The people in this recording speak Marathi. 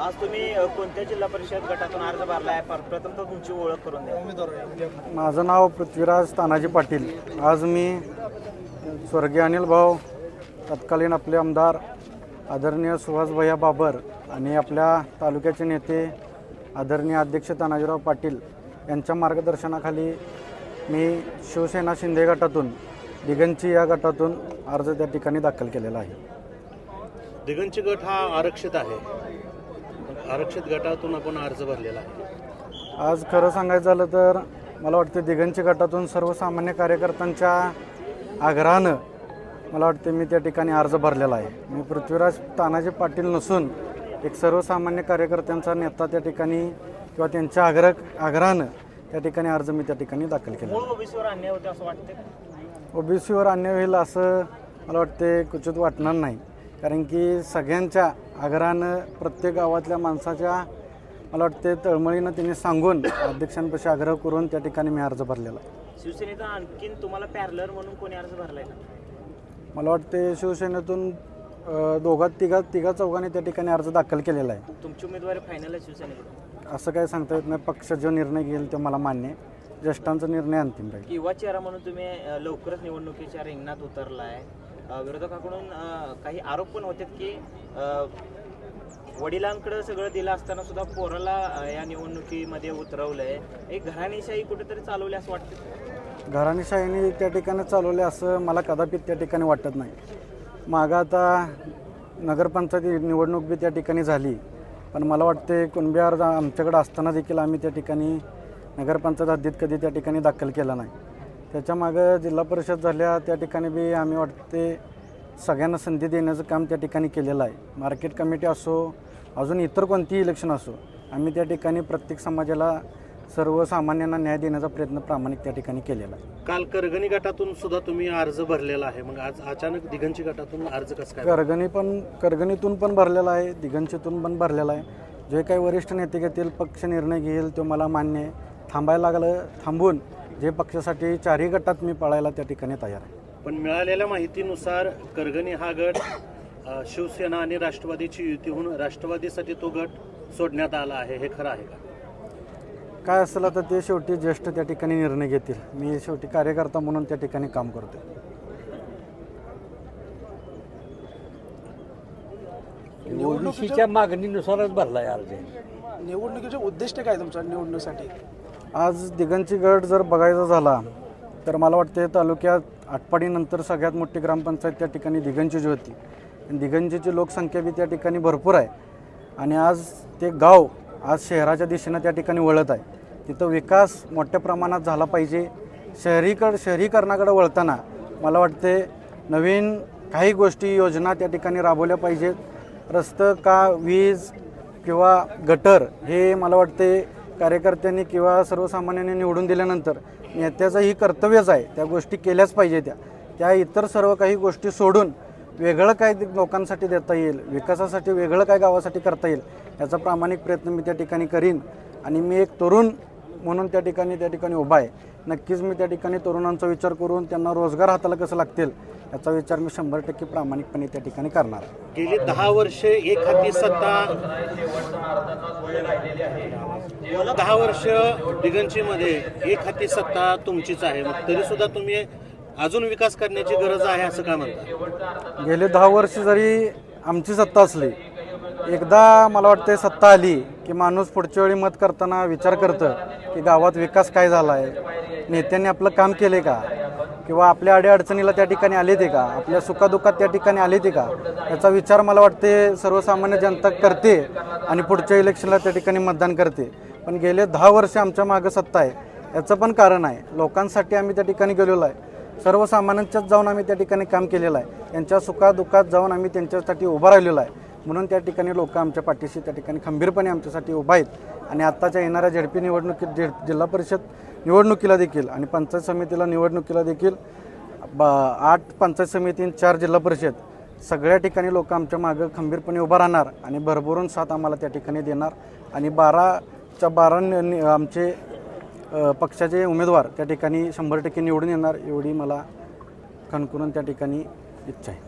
आज तुम्ही कोणत्या जिल्हा परिषद गटातून अर्ज भरलाय? प्रथम तर तुमची ओळख करून द्या. माझं नाव पृथ्वीराज तानाजी पाटील. आज मी स्वर्गीय अनिल भाऊ, तत्कालीन आपले आमदार आदरणीय सुहास भैया बाबर आणि आपल्या तालुक्याचे नेते आदरणीय अध्यक्ष तानाजीराव पाटील यांच्या मार्गदर्शनाखाली मी शिवसेना शिंदे गटातून दिगंची या गटातून अर्ज त्या ठिकाणी दाखल केलेला आहे. दिगंची गट हा आरक्षित आहे, आरक्षित गटातून आपण अर्ज भरलेला आहे. आज खरं सांगायचं झालं तर मला वाटतं दिगंची गटातून सर्वसामान्य कार्यकर्त्यांच्या आग्रहानं मला वाटते मी त्या ठिकाणी अर्ज भरलेला आहे. मी पृथ्वीराज तानाजी पाटील नसून एक सर्वसामान्य कार्यकर्त्यांचा नेता त्या ठिकाणी किंवा त्यांच्या आग्रहानं त्या ठिकाणी अर्ज मी त्या ठिकाणी दाखल केला. ओबीसीवर अन्याय होते असं वाटते? ओबीसीवर अन्याय होईल असं मला वाटते क्वचित वाटणार नाही, कारण की सगळ्यांच्या आग्रहानं प्रत्येक गावातल्या माणसाच्या मला वाटते तळमळीनं त्यांनी सांगून अध्यक्षांपाशी आग्रह करून त्या ठिकाणी मी अर्ज भरलेला आहे. शिवसेनेचा आणखीन तुम्हाला पॅरलर म्हणून कोणी अर्ज भरलाय का? मला वाटते शिवसेनेतून तिघा चौघांनी त्या ठिकाणी अर्ज दाखल केलेला आहे. तुमची उमेदवारी फायनल आहे शिवसेनेकडे? असं काही सांगता येत नाही. पक्ष जो निर्णय घेईल तो मला मान्य आहे. ज्येष्ठांचा निर्णय अंतिम राहील. युवा चेहरा म्हणून तुम्ही लवकरच निवडणुकीच्या रिंगणात उतरलाय. विरोधकाकडून काही आरोप पण होते की वडिलांकडे सगळं दिलं असताना सुद्धा पोराला या निवडणुकीमध्ये उतरवलंय. एक घराणेशाही कुठेतरी चालवली असं वाटतं? घराणेशाहीने त्या ठिकाणी चालवले असं मला कदापित त्या ठिकाणी वाटत नाही. मागं आता नगरपंचायत निवडणूक बी त्या ठिकाणी झाली, पण मला वाटते कुणबी अर्ज आमच्याकडे असताना देखील आम्ही त्या ठिकाणी नगरपंचायत हद्दीत कधी त्या ठिकाणी दाखल केला नाही. त्याच्यामागं जिल्हा परिषद झाल्या त्या ठिकाणी बी आम्ही वाटते सगळ्यांना संधी देण्याचं काम त्या ठिकाणी केलेलं आहे. मार्केट कमिटी असो, अजून इतर कोणतीही इलेक्शन असो, आम्ही त्या ठिकाणी प्रत्येक समाजाला सर्वसामान्यांना न्याय देण्याचा प्रयत्न प्रामाणिक त्या ठिकाणी केलेला आहे. काल करगणी गटातून सुद्धा तुम्ही अर्ज भरलेला आहे, मग आज अचानक दिगंची गटातून अर्ज कसं काय? करगणीतून पण भरलेला आहे, दिगंचीतून पण भरलेला आहे. जे काही वरिष्ठ नेते घेतील, पक्ष निर्णय घेईल तो मला मान्य आहे. थांबायला लागलं थांबून जे पक्षासाठी चारही गटात मी पळायला त्या ठिकाणी तयार आहे. पण मिळालेल्या माहितीनुसार करगणी हा गट शिवसेना आणि राष्ट्रवादीची युती होऊन राष्ट्रवादीसाठी तो गट सोडण्यात आला आहे, हे खरं आहे का? काय असेल आता ते शेवटी ज्येष्ठ त्या ठिकाणी निर्णय घेतील. मी शेवटी कार्यकर्ता म्हणून त्या ठिकाणी काम करतो. निवडणुकीच्या मागणीनुसारच भरलाय अर्ज. निवडणुकीचे उद्दिष्ट काय तुमच्या निवडणुकीसाठी? आज दिगंची गट जर बघायचा झाला तर मला वाटते तालुक्यात आटपाडीनंतर सगळ्यात मोठी ग्रामपंचायत त्या ठिकाणी दिगंचीची होती. दिगंचीची लोकसंख्या बी त्या ठिकाणी भरपूर आहे आणि आज ते गाव आज शहराच्या दिशेनं त्या ठिकाणी वळत आहे. तिथं विकास मोठ्या प्रमाणात झाला पाहिजे. शहरीकरणाकडे वळताना मला वाटते नवीन काही गोष्टी योजना त्या ठिकाणी राबवल्या पाहिजेत. रस्तं का वीज किंवा गटर हे मला वाटते कार्यकर्त्यांनी किंवा सर्वसामान्यांनी निवडून दिल्यानंतर नेत्याचंही कर्तव्यच आहे. त्या गोष्टी केल्याच पाहिजे. त्या इतर सर्व काही गोष्टी सोडून वेगळं काय लोकांसाठी देता येईल, विकासासाठी वेगळं काय गावासाठी करता येईल याचा प्रामाणिक प्रयत्न मी त्या ठिकाणी करीन. आणि मी एक तरुण म्हणून त्या ठिकाणी उभा आहे. नक्कीच मी त्या ठिकाणी तरुणांचा विचार करून त्यांना रोजगार हाताला कसं लागतील याचा विचार मी 100% प्रामाणिकपणे त्या ठिकाणी करणार. गेली 10 वर्षे एक हाती सत्ता, 10 वर्ष दिगंचीमध्ये एक हाती सत्ता तुमचीच आहे, मग तरी सुद्धा तुम्ही अजून विकास करण्याची गरज आहे असं का म्हणता? गेले 10 वर्ष जरी आमची सत्ता असली, एकदा मला वाटते सत्ता आली की माणूस पुढच्या वेळी मत करताना विचार करतं की गावात विकास काय झाला आहे, नेत्यांनी आपलं काम केले का, किंवा आपल्या अडीअडचणीला त्या ठिकाणी आले ते का, आपल्या सुखादुखात त्या ठिकाणी आले ते का, याचा विचार मला वाटते सर्वसामान्य जनता करते आणि पुढच्या इलेक्शनला त्या ठिकाणी मतदान करते. पण गेले 10 वर्ष आमच्या मागं सत्ता आहे, याचं पण कारण आहे. लोकांसाठी आम्ही त्या ठिकाणी गेलेलो आहे. सर्वसामान्यांच्यात जाऊन आम्ही त्या ठिकाणी काम केलेलं आहे. त्यांच्या सुखादुखात जाऊन आम्ही त्यांच्यासाठी उभा राहिलेलो आहे. म्हणून त्या ठिकाणी लोक आमच्या पाठीशी त्या ठिकाणी खंबीरपणे आमच्यासाठी उभा आहेत. आणि आत्ताच्या येणाऱ्या झडपी निवडणुकीत जिल्हा परिषद निवडणुकीला देखील आणि पंचायत समितीला निवडणुकीला देखील 8 पंचायत समिती 4 जिल्हा परिषद सगळ्या ठिकाणी लोक आमच्या मागं खंबीरपणे उभा राहणार आणि भरभरून साथ आम्हाला त्या ठिकाणी देणार. आणि 12च्या 12 आमचे पक्षाचे उमेदवार त्या ठिकाणी 100% निवडून येणार एवढी मला कणकुरून त्या ठिकाणी इच्छा आहे.